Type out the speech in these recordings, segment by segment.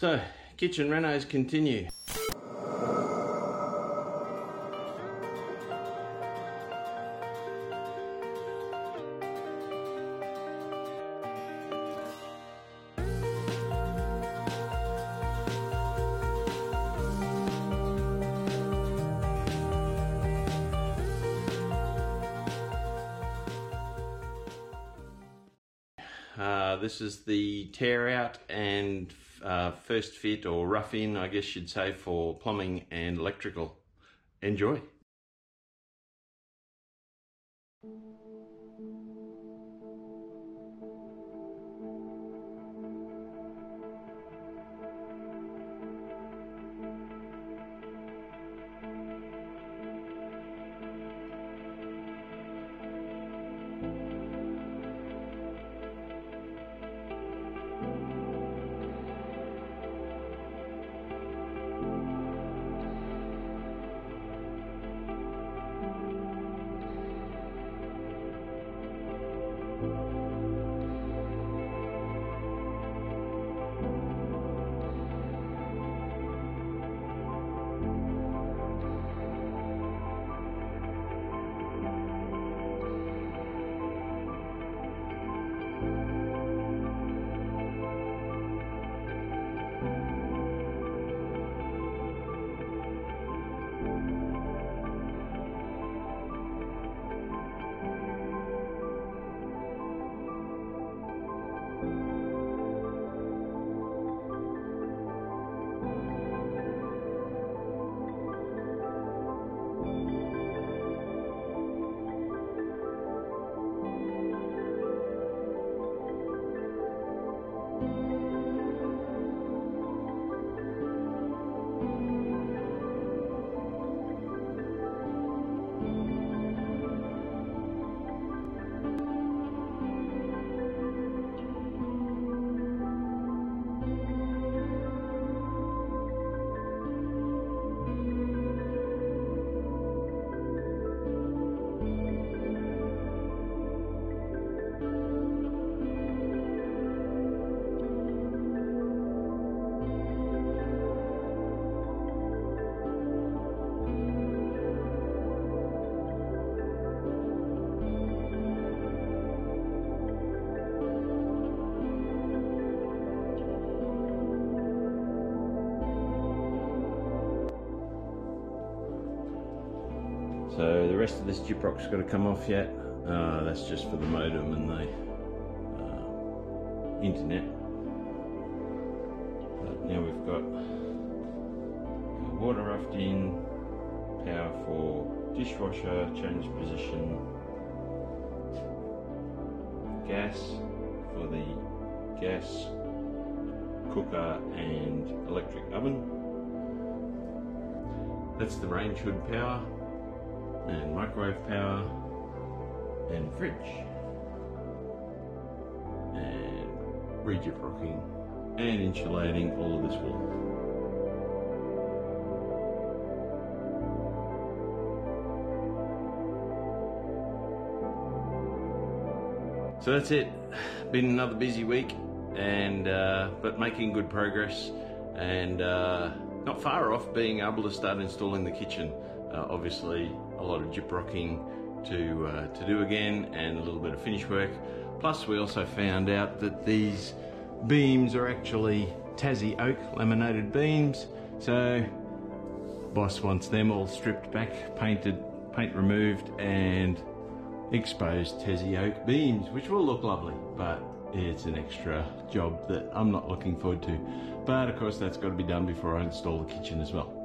So, kitchen renos continue. This is the tear out and first fit or rough in, I guess you'd say, for plumbing and electrical. Enjoy. So the rest of this gyprock's got to come off yet. That's just for the modem and the internet. But now we've got water roughed in, power for dishwasher, change position, gas for the gas cooker and electric oven. That's the range hood power, and microwave power, and fridge, and re-gyprocking and insulating all of this wall. So that's it. Been another busy week, and but making good progress, and not far off being able to start installing the kitchen. Obviously a lot of gyprocking to do again, and a little bit of finish work. Plus we also found out that these beams are actually Tassie oak laminated beams, so boss wants them all stripped back, painted, paint removed, and exposed Tassie oak beams, which will look lovely, but it's an extra job that I'm not looking forward to. But of course that's got to be done before I install the kitchen as well.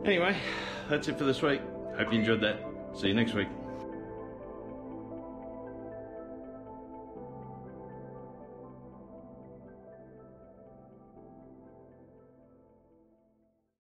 Anyway, that's it for this week. Hope you enjoyed that. See you next week.